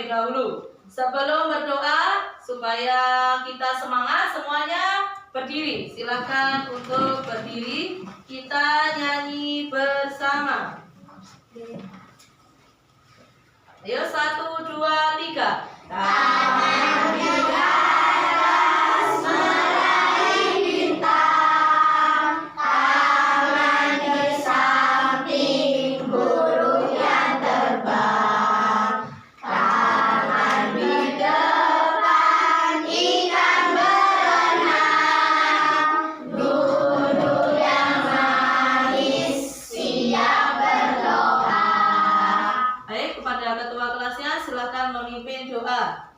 terlebih dahulu. Sebelum berdoa, supaya kita semangat semuanya, berdiri. Silakan untuk berdiri. Kita nyanyi bersama. Ayo 1, 2, 3. Tangan di atas meraih bintang, tangan di samping burung yang terbang, tangan di depan ikan berenang, duduk yang manis siap berdoa. Baik, kepada ketua kelasnya silakan memimpin doa.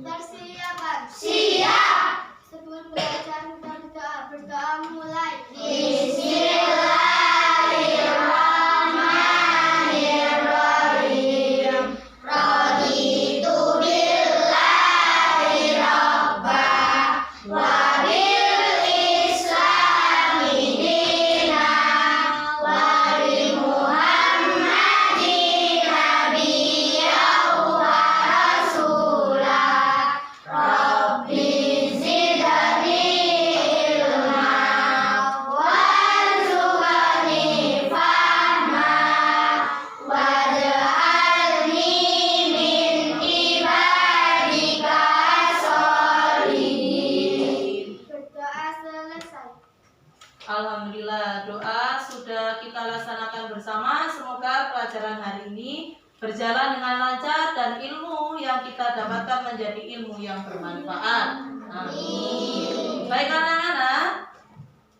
Persiapan. Siap. Sebelum belajar kita berdoa. Berdoa mulai. Bismillahirrahmanirrahim. Raditu billahi rabbah wa bil islami dinan wa bi Muhammadin nabiyyan wa rasulah. Rabbi zidni ilma warzuqni fahma waj'alni min ibadika sholihin. Berdoa selesai. Alhamdulillah, doa sudah kita laksanakan bersama. Semoga pelajaran hari ini berjalan dengan lancar dan ilmu yang kita dapatkan menjadi ilmu yang bermanfaat. Amin. Baik anak-anak,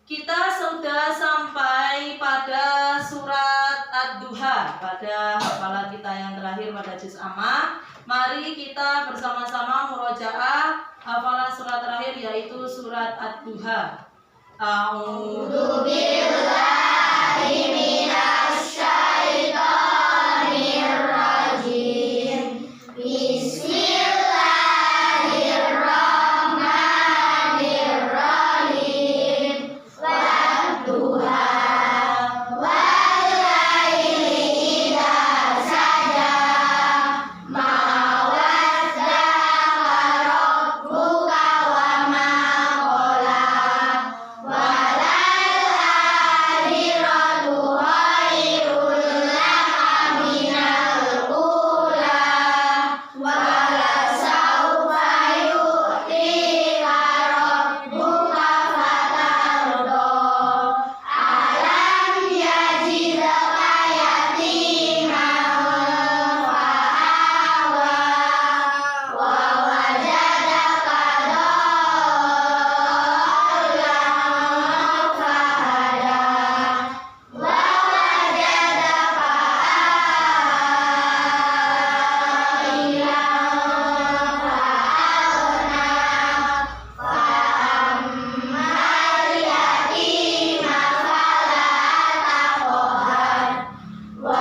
kita sudah sampai pada surat Ad-Duha, pada hafalan kita yang terakhir pada juz amma. Mari kita bersama-sama murojaah hafalan surat terakhir, yaitu surat Ad-Duha. A'udzu billahi minasy syaithanir rajim. Bismillahirrahmanirrahim. Wadduha wal laili idza saja, ma wadda'aka rabbuka wa ma qala, walal akhiratu khairul laka minal ula, walasawfa yu'tika rabbuka fatarda. Alam yajidka yatiman fa'awa, wa wajadaka dhallan fahada, wa wajadaka ailan fa'agna, fa'ammal yatima fala taqhar, wa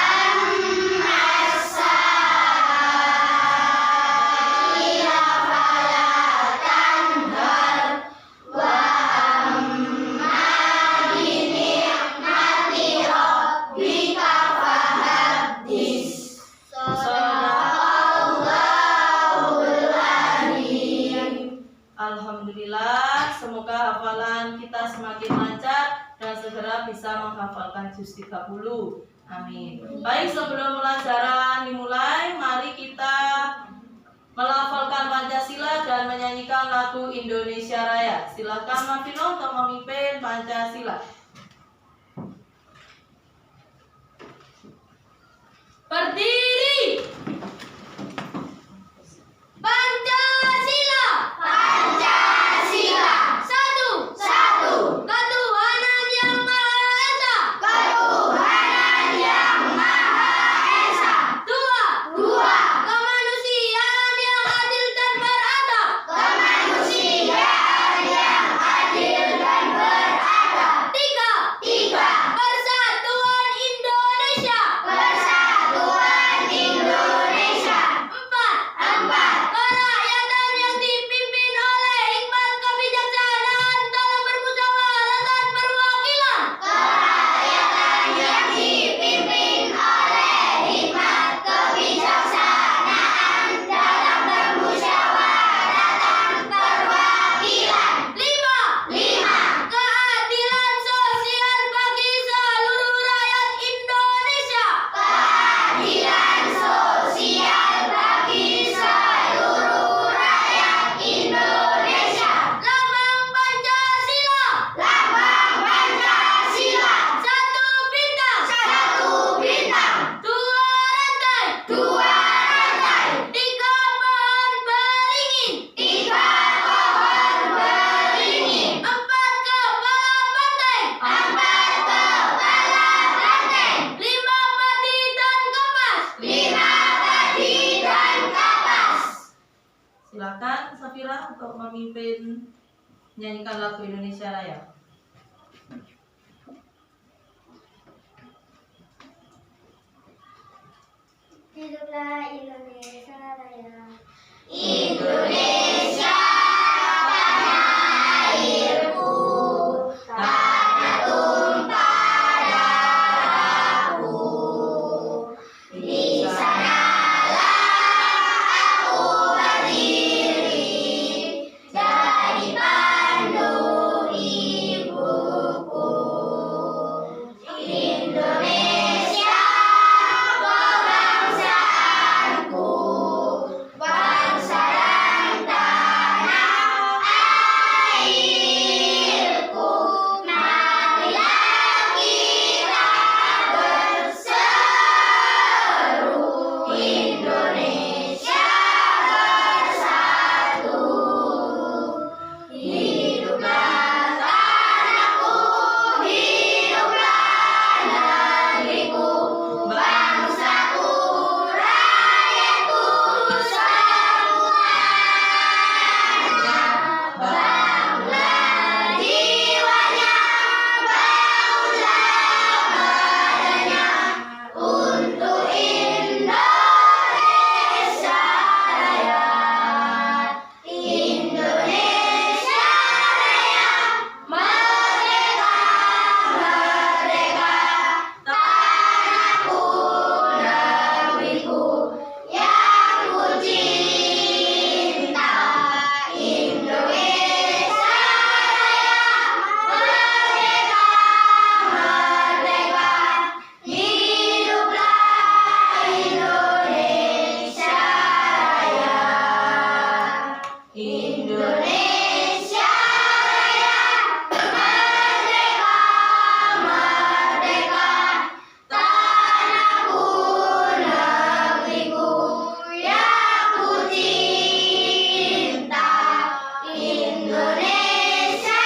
ammas sa'ila fala tanhar, wa amma bi ni'mati rabbika fahaddits. Shadaqallahul azim. Alhamdulillah, semoga hafalan kita semakin lancar dan segera bisa menghafalkan juz 30. Amin. Baik, sebelum pelajaran dimulai, mari kita melafalkan Pancasila dan menyanyikan lagu Indonesia Raya. Silakan Mafino untuk memimpin Pancasila. Berdiri. Pancasila. Pancasila. Satu. Ketuhanan yang Maha Esa. Ketuhanan yang Maha Esa. Dua. Kemanusiaan yang adil dan beradab. Kemanusiaan yang adil dan beradab. Tiga. Empat kepala banteng. Lima padi dan kapas. Lima padi dan kapas. Silakan Safira untuk memimpin menyanyikan lagu Indonesia Raya. Hiduplah Indonesia Raya. Indonesia tanah airku, tanah tumpah darahku. Di sanalah aku berdiri, jadi pandu ibuku. Indonesia kebangsaanku, bangsa dan tanah airku. Marilah kita berseru, Indonesia bersatu. Hiduplah tanahku, hiduplah negeriku, bangsaku, rakyatku semuanya. Bangunlah jiwanya, bangunlah badannya, untuk Indonesia Raya. Indonesia Raya, merdeka, merdeka, tanahku, negeriku yang ku cinta. Indonesia Raya, merdeka, merdeka, hiduplah Indonesia Raya. Indonesia Raya, merdeka, merdeka, tanahku, negeriku yang ku cinta. Indonesia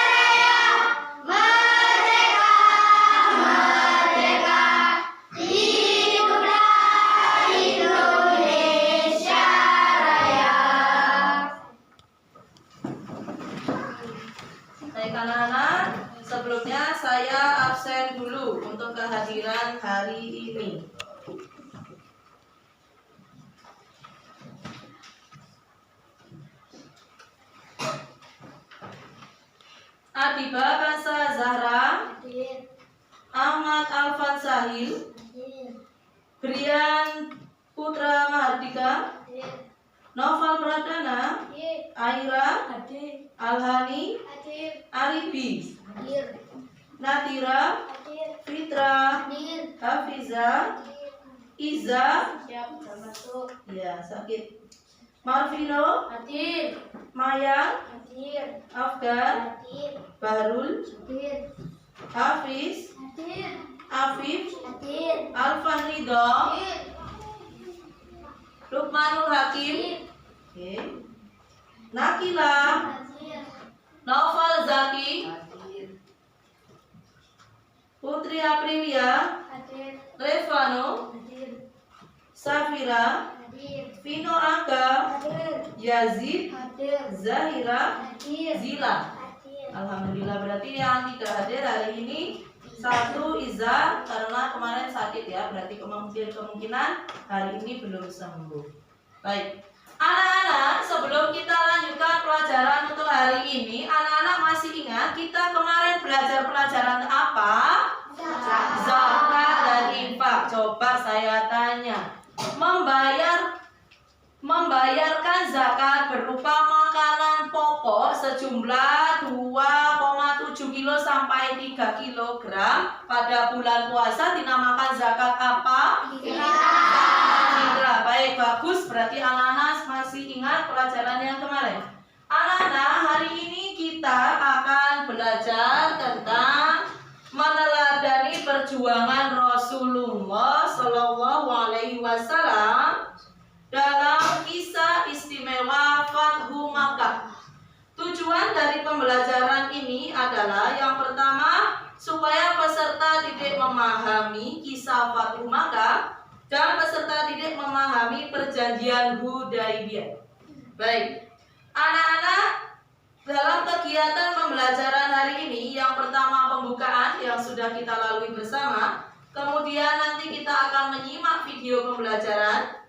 Raya, merdeka, merdeka, hiduplah Indonesia Raya. Baik anak-anak, sebelumnya saya absen dulu untuk kehadiran hari ini. Adiba Kansa Zahra, Hadir. Ahmad Alfan Sahil, Hadir. Brian Putra Mahardika, Hadir. Noval Pradana, Hadir. Aira, Hadir. Alhani, Hadir. Aribi, Hadir. Natira, Hadir. Fitra, Hadir. Hafiza, Iza, Siap, sudah masuk. ya sakit, Marvino, Hadir. Maya, Hadir. Afgan, Hadir. Barul, Hadir. Hafiz, Hadir. Afif, Hadir. Alfan Ridho, Hadir. Lukmanul Hakim, oke, Nakila, Hadir. Noval Zaki, Putri Aprilia, Hadir. Revano, Hadir. Safira, Hadir. Vino Angga, Hadir. Yazid, Hadir. Zahira, Hadir. Zila. Hadir. Alhamdulillah, berarti yang tidak hadir hari ini satu Iza karena kemarin sakit ya, berarti kemungkinan hari ini belum sembuh. Baik, anak-anak, sebelum kita lanjutkan pelajaran untuk hari ini, anak-anak masih ingat kita kemarin belajar pelajaran apa? Zakat dan infak. Coba saya tanya, membayarkan zakat berupa makanan pokok sejumlah 2,7 kilo sampai 3 kilogram pada bulan puasa dinamakan zakat apa? Fitrah. Baik, bagus. Berarti anak-anak masih ingat pelajaran yang kemarin. Anak-anak, hari ini kita akan belajar tentang meneladani perjuangan Rasulullah Shallallahu Alaihi Wasallam dalam kisah istimewa Fathu Makkah. Tujuan dari pembelajaran ini adalah yang pertama, memahami kisah Fathu Makkah dan peserta didik memahami perjanjian Hudaibiyah. Baik, anak-anak, dalam kegiatan pembelajaran hari ini, yang pertama pembukaan yang sudah kita lalui bersama, kemudian nanti kita akan menyimak video pembelajaran,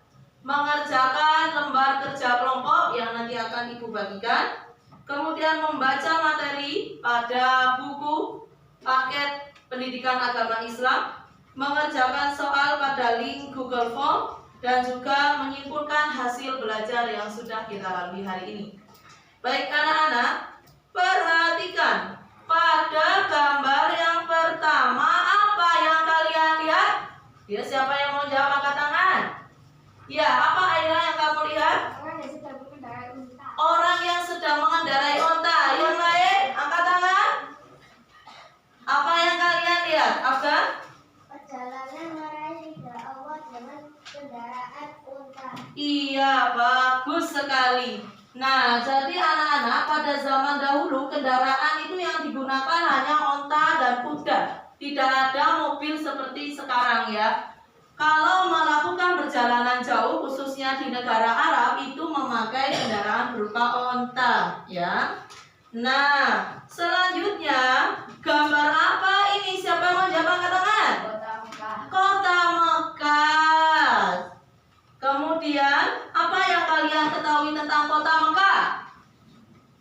mengerjakan lembar kerja kelompok yang nanti akan Ibu bagikan, kemudian membaca materi pada buku paket pendidikan agama Islam, mengerjakan soal pada link Google Form, dan juga menyimpulkan hasil belajar yang sudah kita lalui hari ini. Baik anak-anak, perhatikan pada gambar yang pertama apa yang kalian lihat? Ya, siapa yang mau jawab angkat tangan? Ya, apa Aira yang kamu lihat? Orang yang sedang mengendarai onta. Yang lain, angkat tangan. Apa yang kalian lihat? Afgan? Perjalanan meraih ridha Allah dengan kendaraan unta. Iya, bagus sekali. Nah, jadi anak-anak, pada zaman dahulu kendaraan itu yang digunakan hanya onta dan kuda. Tidak ada mobil seperti sekarang ya. Kalau melakukan perjalanan jauh, khususnya di negara Arab, itu memakai kendaraan berupa onta ya. Nah, selanjutnya gambar apa ini? Siapa yang mau jawab angkat tangan? Kota Mekah. Kemudian, apa yang kalian ketahui tentang kota Mekah?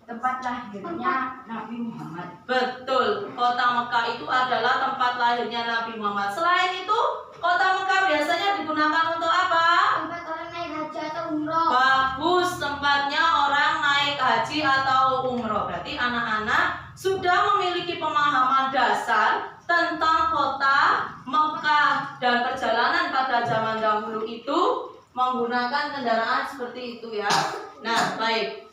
Tempat lahirnya Nabi Muhammad. Betul, kota Mekah itu adalah tempat lahirnya Nabi Muhammad. Selain itu, kota Mekah biasanya digunakan untuk apa? Tempat orang naik haji atau umroh. Bagus, tempatnya orang naik haji atau umroh. Berarti anak-anak sudah memiliki pemahaman dasar tentang kota Mekah dan perjalanan pada zaman dahulu itu menggunakan kendaraan seperti itu ya. Nah, baik.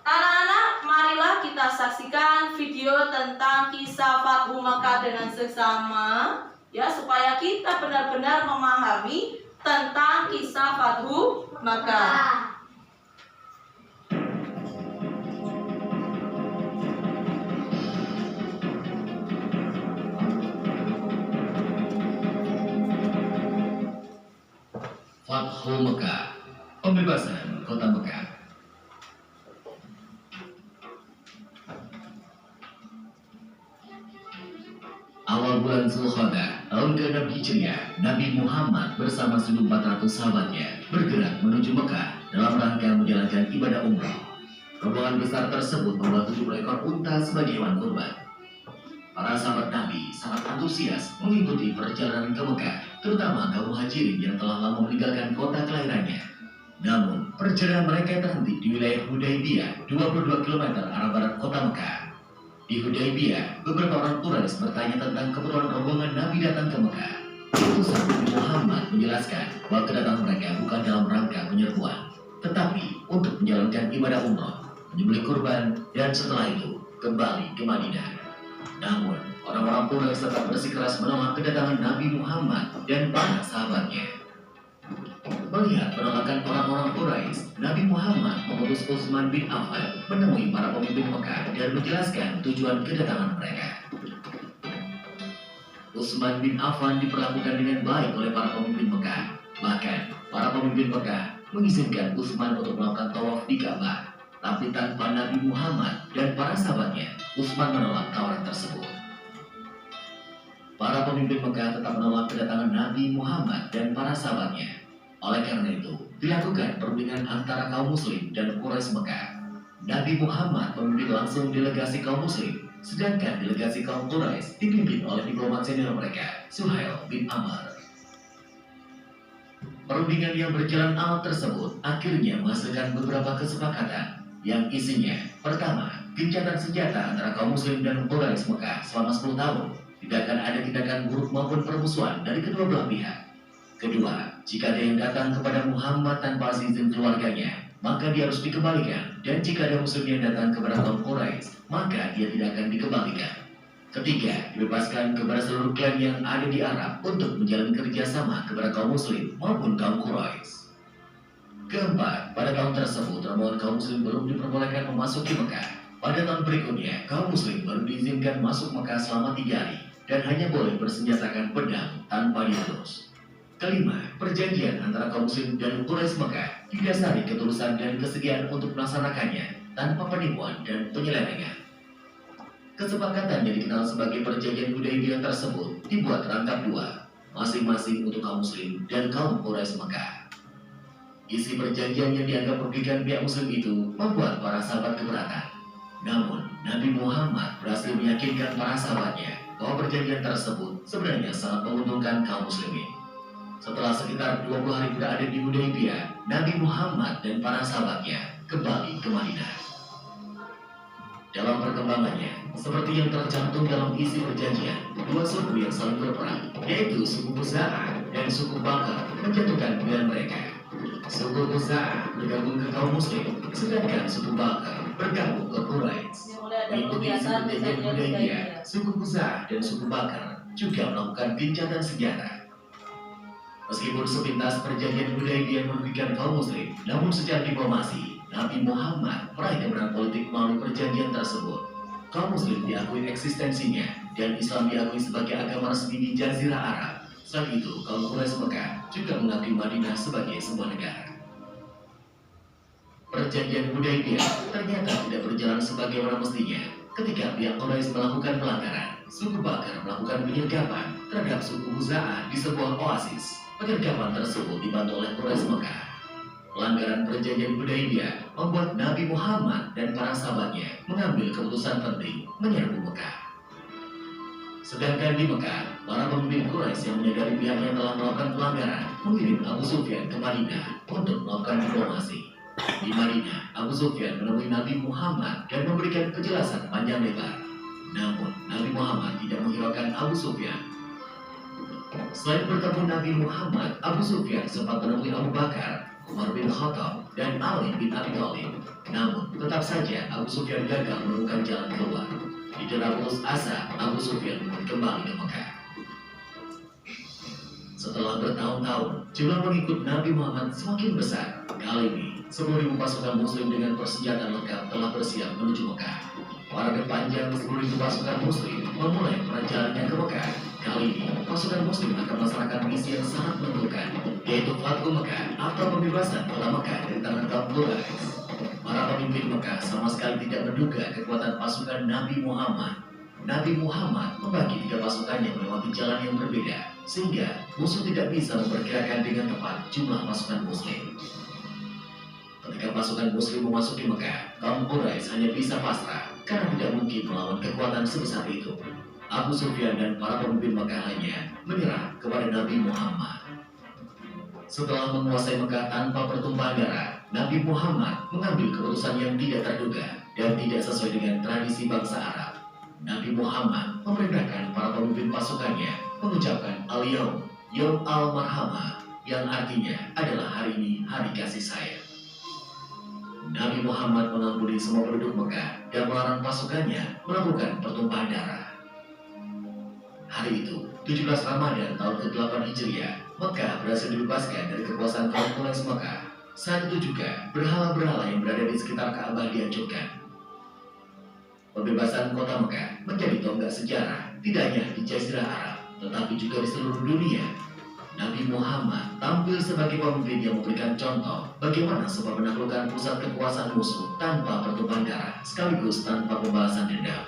Anak-anak, marilah kita saksikan video tentang kisah Fathu Makkah dengan seksama ya, supaya kita benar-benar memahami tentang kisah Fathu Makkah. Fathu Makkah, pembebasan kota Mekah. Awal bulan Zulqa'dah tahun ke-6 Hijriah, Nabi Muhammad bersama 1.400 sahabatnya bergerak menuju Mekah dalam rangka menjalankan ibadah umrah. Rombongan besar tersebut membawa 70 ekor unta sebagai hewan kurban. Para sahabat Nabi sangat antusias mengikuti perjalanan ke Mekah, terutama kaum muhajirin yang telah lama meninggalkan kota kelahirannya. Namun, perjalanan mereka terhenti di wilayah Hudaibiyah, 22 km arah barat kota Mekah. Di Hudaibiyah, beberapa orang Quraisy bertanya tentang keperluan rombongan Nabi datang ke Mekah. Utusan Nabi Muhammad menjelaskan bahwa kedatangan mereka bukan dalam rangka penyerbuan, tetapi untuk menjalankan ibadah umrah, menyembelih kurban, dan setelah itu kembali ke Madinah. Namun, orang-orang Quraisy tetap bersikeras menolak kedatangan Nabi Muhammad dan para sahabatnya. Melihat penolakan orang-orang Quraisy, Nabi Muhammad mengutus Utsman bin Affan menemui para pemimpin Mekah dan menjelaskan tujuan kedatangan mereka. Utsman bin Affan diperlakukan dengan baik oleh para pemimpin Mekah. Bahkan, para pemimpin Mekah mengizinkan Utsman untuk melakukan tawaf di Ka'bah. Tapi tanpa Nabi Muhammad dan para sahabatnya, Utsman menolak tawaran tersebut. Para pemimpin Mekah tetap menolak kedatangan Nabi Muhammad dan para sahabatnya. Oleh karena itu, dilakukan perundingan antara kaum muslim dan Quraisy Mekah. Nabi Muhammad memimpin langsung delegasi kaum muslim, sedangkan delegasi kaum Quraisy dipimpin oleh diplomat senior mereka, Suhail bin Amr. Perundingan yang berjalan alat tersebut akhirnya menghasilkan beberapa kesepakatan yang isinya: pertama, gencatan senjata antara kaum muslim dan Quraisy Mekah selama 10 tahun. Tidak akan ada tindakan buruk maupun permusuhan dari kedua belah pihak. Kedua, jika ada yang datang kepada Muhammad tanpa izin keluarganya, maka dia harus dikembalikan. Dan jika ada muslim yang datang kepada kaum Quraisy, maka dia tidak akan dikembalikan. Ketiga, dibebaskan kepada seluruh klan yang ada di Arab untuk menjalin kerjasama kepada kaum muslim maupun kaum Quraisy. Keempat, pada tahun tersebut, rombongan kaum muslim belum diperbolehkan memasuki Mekah. Pada tahun berikutnya, kaum muslim baru diizinkan masuk Mekah selama 3 hari. dan hanya boleh bersenjatakan pedang tanpa dielus. Kelima, perjanjian antara kaum muslim dan Quraisy Mekah didasari ketulusan dan kesediaan untuk melaksanakannya tanpa penipuan dan penyelewengan. Kesepakatan yang dikenal sebagai perjanjian Hudaybiyah tersebut dibuat rangkap dua, masing-masing untuk kaum muslim dan kaum Quraisy Mekah. Isi perjanjian yang dianggap merugikan pihak muslim itu membuat para sahabat keberatan. Namun, Nabi Muhammad berhasil meyakinkan para sahabatnya bahwa perjanjian tersebut sebenarnya sangat menguntungkan kaum muslimin. Setelah sekitar 20 hari berada di Hudaybiyah, Nabi Muhammad dan para sahabatnya kembali ke Madinah. Dalam perkembangannya, seperti yang tercantum dalam isi perjanjian, dua suku yang saling berperang, yaitu suku Khuza'ah dan suku Bakar, menjatuhkan pilihan mereka. Suku Khuza'ah bergabung ke kaum muslim, sedangkan suku Bakar bergabung ke Quraisy. Mengikuti isi perjanjian Hudaybiyah, suku Khuza'ah dan suku Bakar juga melakukan gencatan senjata. Meskipun sepintas perjanjian Hudaybiyah merugikan kaum muslim, namun secara diplomasi, Nabi Muhammad meraih kemenangan politik melalui perjanjian tersebut. Kaum muslim diakui eksistensinya dan Islam diakui sebagai agama resmi di Jazirah Arab. Selain itu, kaum Quraisy Mekah juga mengakui Madinah sebagai sebuah negara. Perjanjian Hudaybiyah ternyata tidak berjalan sebagaimana mestinya. Ketika pihak Quraisy melakukan pelanggaran, suku Bakar melakukan penyergapan terhadap suku Khuza'ah di sebuah oasis. Penyergapan tersebut dibantu oleh Quraisy Mekah. Pelanggaran perjanjian Hudaybiyah membuat Nabi Muhammad dan para sahabatnya mengambil keputusan penting menyerbu Mekah. Sedangkan di Mekah, para pemimpin Quraisy yang menyadari pihaknya telah melakukan pelanggaran mengirim Abu Sufyan ke Madinah untuk melakukan diplomasi. Di Madinah, Abu Sufyan menemui Nabi Muhammad dan memberikan penjelasan panjang lebar. Namun, Nabi Muhammad tidak menghiraukan Abu Sufyan. Selain bertemu Nabi Muhammad, Abu Sufyan sempat menemui Abu Bakar, Umar bin Khattab, dan Ali bin Abi Thalib. Namun, tetap saja Abu Sufyan gagal menemukan jalan keluar. Di dalam putus asa, Abu Sufyan kembali ke Mekah. Setelah bertahun-tahun, jumlah pengikut Nabi Muhammad semakin besar. Kali ini, 10.000 pasukan muslim dengan persenjataan lengkap telah bersiap menuju Mekah. Para panjang 10.000 pasukan muslim memulai perjalanannya ke Mekah. Kali ini, pasukan muslim akan melaksanakan misi yang sangat menentukan, yaitu Fathu Mekah atau pembebasan kota Mekah dari tangan kaum Quraisy. Para pemimpin Mekah sama sekali tidak menduga kekuatan pasukan Nabi Muhammad. Nabi Muhammad membagi 3 pasukannya melewati jalan yang berbeda, sehingga musuh tidak bisa memperkirakan dengan tepat jumlah pasukan muslim. Ketika pasukan muslim memasuki Mekah, kaum Quraisy hanya bisa pasrah karena tidak mungkin melawan kekuatan sebesar itu. Abu Sufyan dan para pemimpin Mekah lainnya menyerah kepada Nabi Muhammad. Setelah menguasai Mekah tanpa pertumpahan darah, Nabi Muhammad mengambil keputusan yang tidak terduga dan tidak sesuai dengan tradisi bangsa Arab. Nabi Muhammad memerintahkan para pemimpin pasukannya mengucapkan Al-Yawm, Yawm Al-Marhamah, yang artinya adalah hari ini hari kasih sayang. Nabi Muhammad mengampuni semua penduduk Mekah dan melarang pasukannya melakukan pertumpahan darah. Hari itu, 17 Ramadan tahun ke-8 Hijriah, Mekah berhasil dibebaskan dari kekuasaan kaum Quraisy Mekah. Saat itu juga, berhala-berhala yang berada di sekitar Ka'bah dihancurkan. Pembebasan kota Mekah menjadi tonggak sejarah, tidak hanya di Jazirah Arab, tetapi juga di seluruh dunia. Nabi Muhammad tampil sebagai pemimpin yang memberikan contoh bagaimana sebuah menaklukkan pusat kekuasaan musuh tanpa pertumpahan darah, sekaligus tanpa pembalasan dendam.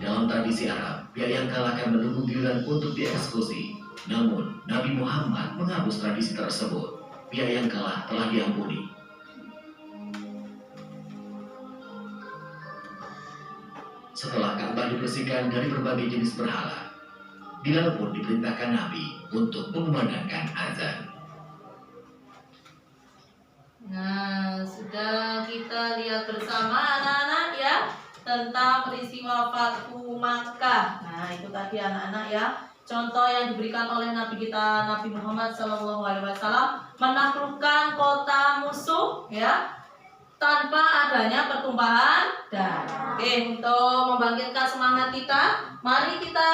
Dalam tradisi Arab, pihak yang kalah akan menunggu giliran untuk dieksekusi. Namun, Nabi Muhammad menghapus tradisi tersebut. Pihak yang kalah telah diampuni. Setelah Ka'bah dibersihkan dari berbagai jenis berhala, Bilal pun diperintahkan Nabi untuk mengumandangkan azan. Nah, sudah kita lihat bersama anak-anak ya tentang peristiwa Fathu Makkah. Nah, itu tadi anak-anak ya. Contoh yang diberikan oleh Nabi kita Nabi Muhammad SAW menaklukkan kota musuh ya tanpa adanya pertumpahan darah. Oke, untuk membangkitkan semangat kita, mari kita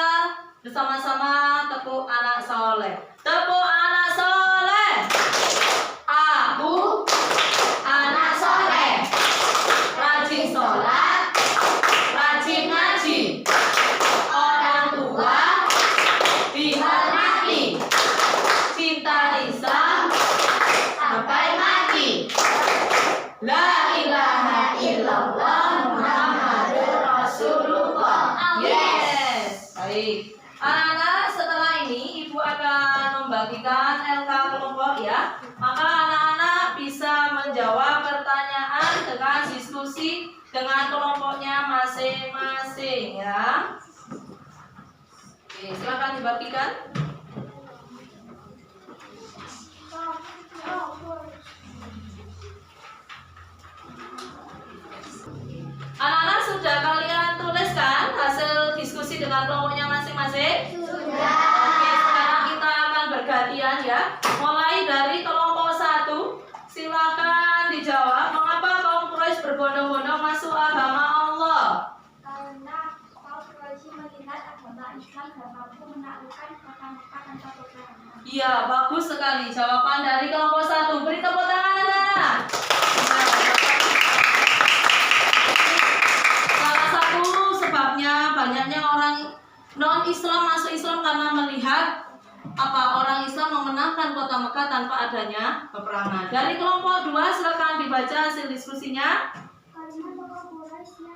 bersama-sama tepuk anak soleh. Tepuk anak soleh. Aku anak soleh, rajin sholat, rajin ngaji. Orang tua Anak-anak, setelah ini Ibu akan membagikan LK kelompok ya. Maka anak-anak bisa menjawab pertanyaan dengan diskusi dengan kelompoknya masing-masing ya. Oke, silakan dibagikan. Anak-anak, sudah kalian tuliskan hasil diskusi dengan kelompoknya masing-masing? Sudah. Oke, sekarang kita akan bergantian ya. Mulai dari kelompok 1, silakan dijawab. Mengapa kaum Quraisy berbondong-bondong masuk agama Allah? Karena kaum Quraisy melihat agama Islam dan mampu menaklukkan kota Mekah tanpa peperangan. Iya, bagus sekali jawaban dari kelompok 1. Beri tepuk tangan anak-anak. Salah satu sebabnya banyaknya orang non-Islam masuk Islam karena melihat orang Islam memenangkan kota Mekah tanpa adanya peperangan. Dari kelompok 2, silakan dibaca hasil diskusinya. Karena tokoh Quraisy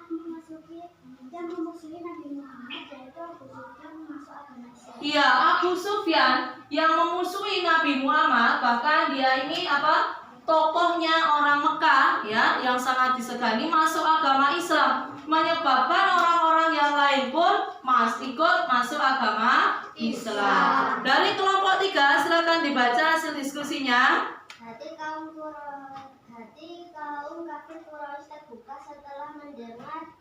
yang memusuhi Nabi Muhammad, yaitu Abu Sufyan masuk agama Islam. Iya, Abu Sufyan yang memusuhi Nabi Muhammad, bahkan dia ini tokohnya orang Mekah ya, yang sangat disegani masuk agama Islam, menyebabkan orang-orang yang lain pun ikut masuk agama Islam. Dari kelompok 3, silakan dibaca hasil diskusinya. Hati kaum kafir Quraisy terbuka setelah mendengar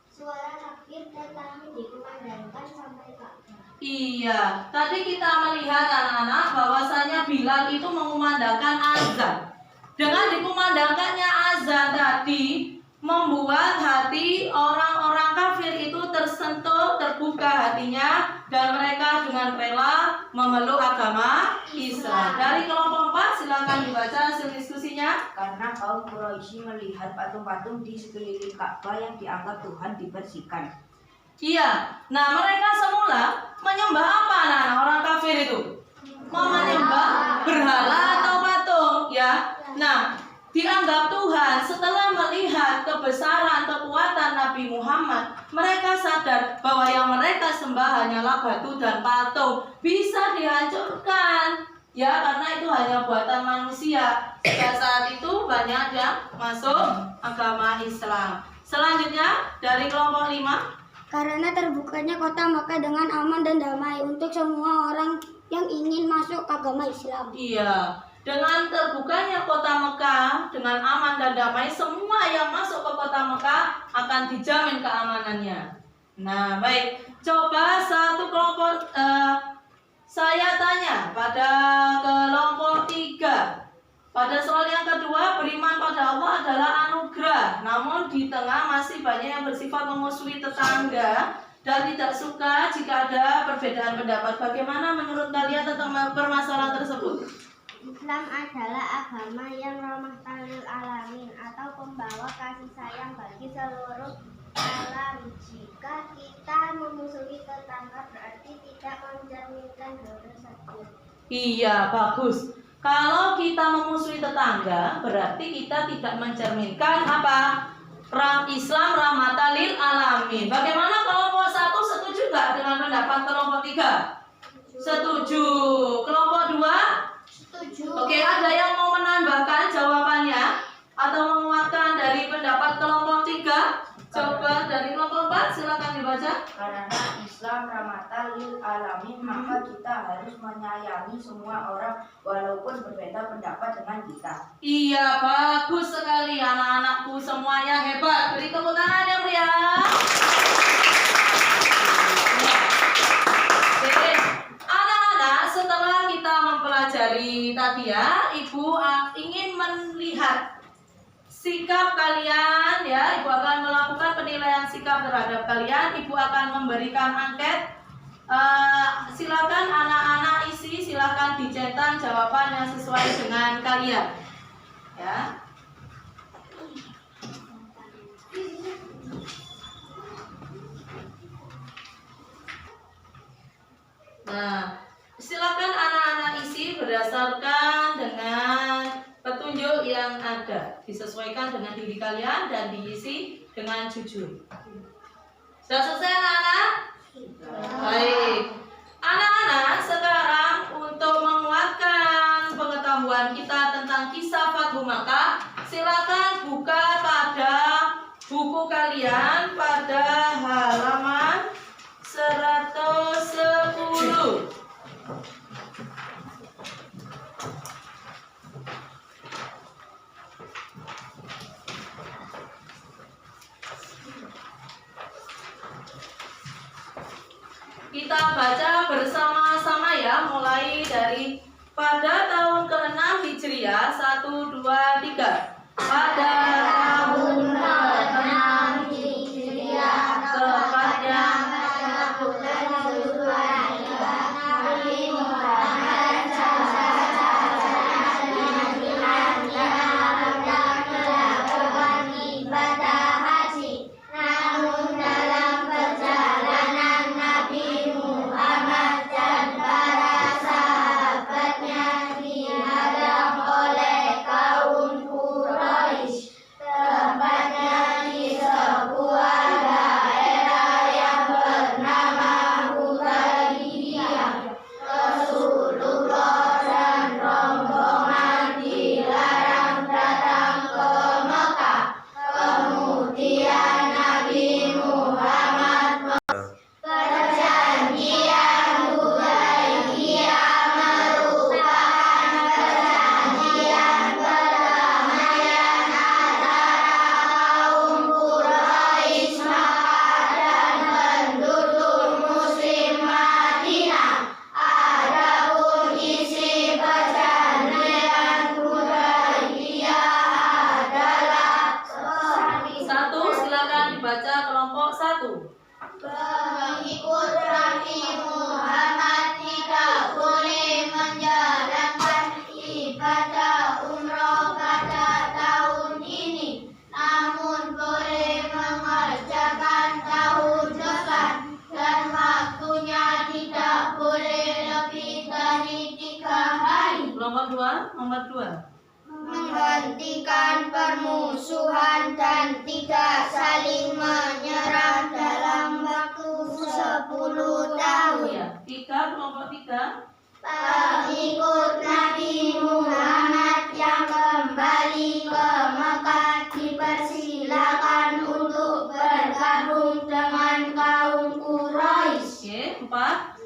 suara takbir dan tahmid dikumandangkan sampai Ka'bah. Iya, tadi kita melihat anak-anak bahwasanya Bilal itu mengumandangkan azan. Dengan dikumandangkannya azan tadi membuat hati orang-orang kafir itu tersentuh, terbuka hatinya, dan mereka dengan rela memeluk agama Islam. Dari kelompok 4, silakan dibaca hasil diskusinya. Karena kaum Quraisy melihat patung-patung di sekeliling Ka'bah yang dianggap Tuhan dibersihkan. Iya, nah mereka semula menyembah apa anak-anak orang kafir itu? Menyembah berhala atau patung ya. Nah, dianggap Tuhan. Setelah melihat kebesaran kekuatan Nabi Muhammad, mereka sadar bahwa yang mereka sembah hanyalah batu dan patung, bisa dihancurkan ya, karena itu hanya buatan manusia. Pada saat itu banyak yang masuk agama Islam. Selanjutnya dari kelompok 5. Karena terbukanya kota Mekah dengan aman dan damai untuk semua orang yang ingin masuk agama Islam. Iya, dengan terbukanya kota Mekah dengan aman dan damai, semua yang masuk ke kota Mekah akan dijamin keamanannya. Nah, baik. Coba satu kelompok, saya tanya pada kelompok 3. Pada soal yang kedua, beriman pada Allah adalah anugerah. Namun di tengah masih banyak yang bersifat memusuhi tetangga dan tidak suka jika ada perbedaan pendapat. Bagaimana menurut kalian tentang permasalahan tersebut? Islam adalah agama yang rahmatan lil alamin atau pembawa kasih sayang bagi seluruh alam. Jika kita memusuhi tetangga berarti tidak mencerminkan hal tersebut. Iya, bagus. Kalau kita memusuhi tetangga, berarti kita tidak mencerminkan apa? Islam rahmatan lil alamin. Bagaimana kelompok 1 setuju nggak dengan pendapat kelompok 3? Setuju. Kelompok 2? Setuju. Oke, ada yang mau menambahkan jawabannya atau menguatkan dari pendapat kelompok 3? Coba dari kelompok 4 silakan dibaca. Karena Islam rahmatan lil alamin, maka kita harus menyayangi semua orang walaupun berbeda pendapat dengan kita. Iya, bagus sekali anak-anakku semuanya hebat. Beri tepuk tangan yang meriah. Oke, anak-anak, setelah kita mempelajari tadi ya, Ibu ingin melihat sikap kalian ya. Ibu akan melakukan penilaian sikap terhadap kalian. Ibu akan memberikan angket. Silakan anak-anak isi, silakan dicetak jawaban yang sesuai dengan kalian. Ya. Nah, silakan anak-anak isi berdasarkan dengan petunjuk yang ada, disesuaikan dengan diri kalian dan diisi dengan jujur. Sudah selesai anak-anak? Baik. maju. Kita baca bersama-sama ya, mulai dari pada tahun ke-6 Hijriah, 1, 2, 3. Pada tahun ke-6 Hijriah, tepatnya pada bulan Zulhijjah, Nabi Muhammad melakukan ibadah haji. Namun dalam perjalanan Nabi Muhammad dan para sahabatnya dihadang oleh kaum Quraisy, tepatnya di sebuah daerah yang bernama Hudaybiyah. Rasulullah dan rombongan dilarang datang ke Mekah. Kemudian Nabi Muhammad perjanjian Hudaybiyah merupakan perjanjian perdamaian antara kaum Quraisy Makkah dan penduduk Muslim Madinah. Adapun isi perjanjian Hudaybiyah adalah satu. Silakan dibaca kelompok 1. Pengikut Nabi Muhammad tidak boleh menjalankan ibadah umroh pada tahun ini, namun boleh mengerjakan tahun depan, dan waktunya tidak boleh lebih dari 3 hari. Kelompok 2, nomor 2. Menghentikan permusuhan dan tidak saling menyerang dalam waktu 10 tahun. Ya, 3, kelompok 3. Pengikut Nabi Muhammad yang kembali ke Mekah dipersilakan untuk bergabung dengan kaum Quraisy. 4.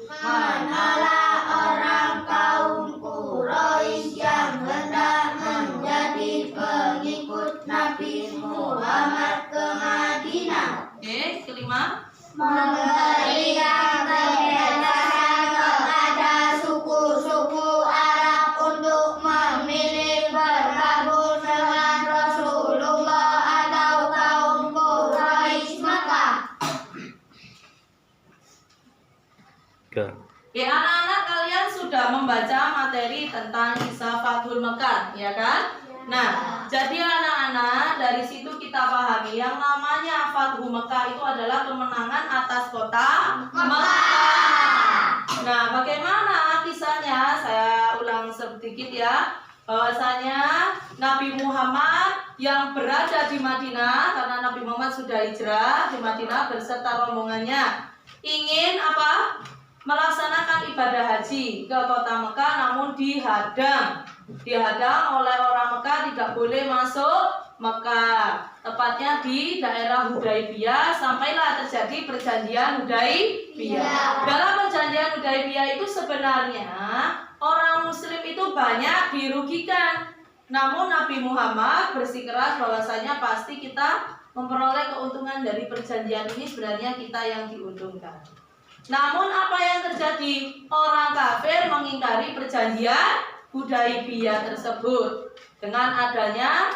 Menolak orang kaum Quraisy yang hendak menjadi pengikut Nabi Muhammad ke Madinah. 5. Memberikan kebebasan kepada suku-suku Arab untuk memilih bergabung dengan Rasulullah atau kaum Quraisy Mekah. Ya, anak-anak, kalian sudah membaca materi tentang kisah Fathul Mekah, ya kan? Nah, jadi anak-anak, dari situ kita pahami yang namanya Fathul Mekah itu adalah kemenangan atas kota Mekah. Nah, bagaimana kisahnya? Saya ulang sedikit ya, bahwasanya Nabi Muhammad yang berada di Madinah, karena Nabi Muhammad sudah hijrah di Madinah beserta rombongannya, ingin apa? Melaksanakan ibadah haji ke kota Mekah, namun dihadang oleh orang Mekah, tidak boleh masuk Mekah, tepatnya di daerah Hudaybiyah. Sampailah terjadi perjanjian Hudaybiyah. Dalam perjanjian Hudaybiyah itu sebenarnya orang Muslim itu banyak dirugikan, namun Nabi Muhammad bersikeras bahwasanya pasti kita memperoleh keuntungan dari perjanjian ini, sebenarnya kita yang diuntungkan. Namun apa yang terjadi? Orang kafir mengingkari perjanjian Hudaybiyah tersebut dengan adanya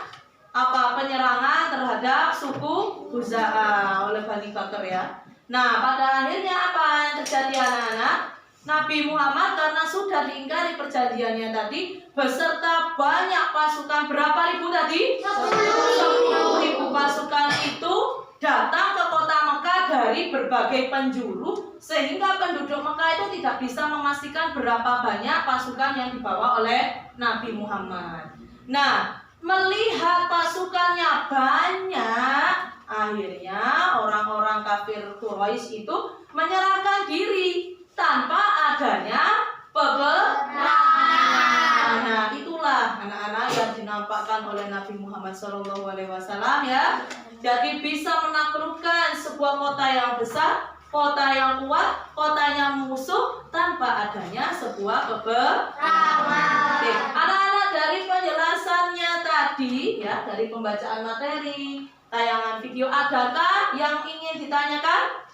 penyerangan terhadap suku Khuza'ah oleh Bani Bakr ya. Nah, pada akhirnya apa yang terjadi anak-anak? Nabi Muhammad karena sudah diingkari perjanjiannya tadi, beserta banyak pasukan, berapa ribu tadi? 10.000 pasukan itu datang ke kota Mekah dari berbagai penjuru, sehingga penduduk Mekah itu tidak bisa memastikan berapa banyak pasukan yang dibawa oleh Nabi Muhammad. Nah, melihat pasukannya banyak, akhirnya orang-orang kafir Quraisy itu menyerahkan diri tanpa adanya peperangan. Nah, itulah anak-anak yang dinampakkan oleh Nabi Muhammad SAW ya. Jadi bisa menaklukkan sebuah kota yang besar, kota yang kuat, kotanya musuh, tanpa adanya sebuah peperangan. Oke, anak-anak, dari penjelasannya tadi ya, dari pembacaan materi, tayangan video, adakah yang ingin ditanyakan?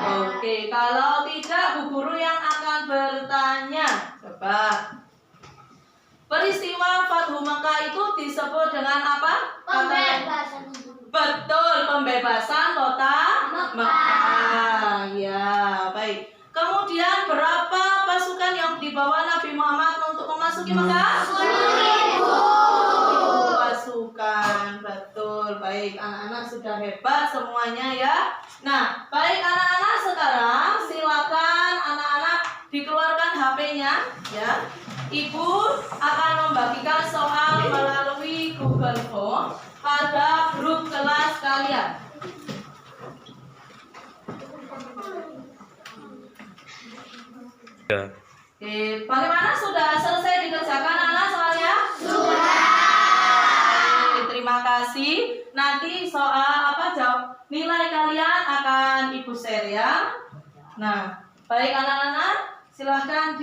Oke, kalau tidak, Bu Guru yang akan bertanya. Coba. Peristiwa Fathu Makkah itu disebut dengan apa? Pembebasan. Betul, pembebasan kota Makkah. Ya, baik. Kemudian berapa pasukan yang dibawa Nabi Muhammad untuk memasuki Makkah? 10.000 pasukan. Betul, baik. Anak-anak sudah hebat semuanya ya. Nah, baik anak-anak, sekarang silakan anak-anak dikeluarkan HP-nya ya. Ibu akan membagikan soal melalui Google Form pada grup kelas kalian. Oke, bagaimana, sudah selesai dikerjakan anak soalnya? Sudah. Terima kasih. Nanti soal nilai kalian akan Ibu share ya. Nah, baik anak-anak, silahkan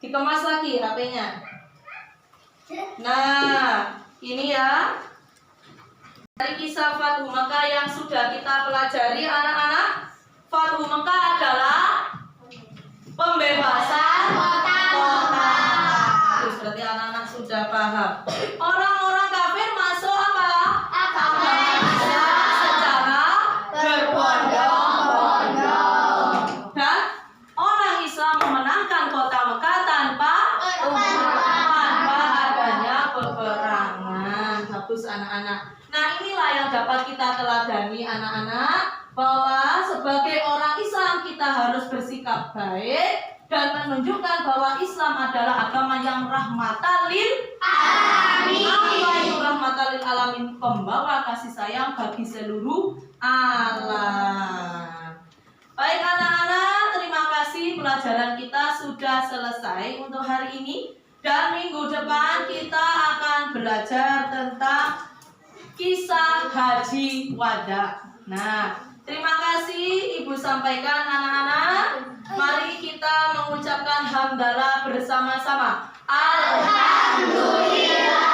dikemas lagi HP-nya. Nah, ini ya, dari kisah Fathu Makkah yang sudah kita pelajari anak-anak. Fathu Makkah adalah pembebasan kota. Terus berarti anak-anak sudah paham. Orang-orang kafir masuk apa? Secara berbondong-bondong. Dan orang Islam memenangkan kota Mekah tanpa adanya peperangan. Bagus anak-anak. Nah, inilah yang dapat kita teladani anak-anak, bahwa sebagai orang Islam kita harus bersikap baik dan menunjukkan bahwa Islam adalah agama yang rahmatan lil alamin. Apa itu rahmatan lil alamin? Pembawa kasih sayang bagi seluruh alam. Baik anak-anak, terima kasih, pelajaran kita sudah selesai untuk hari ini. Dan minggu depan kita akan belajar tentang kisah Haji Wada. Nah, terima kasih Ibu sampaikan anak-anak. Mari kita mengucapkan hamdalah bersama-sama. Alhamdulillah.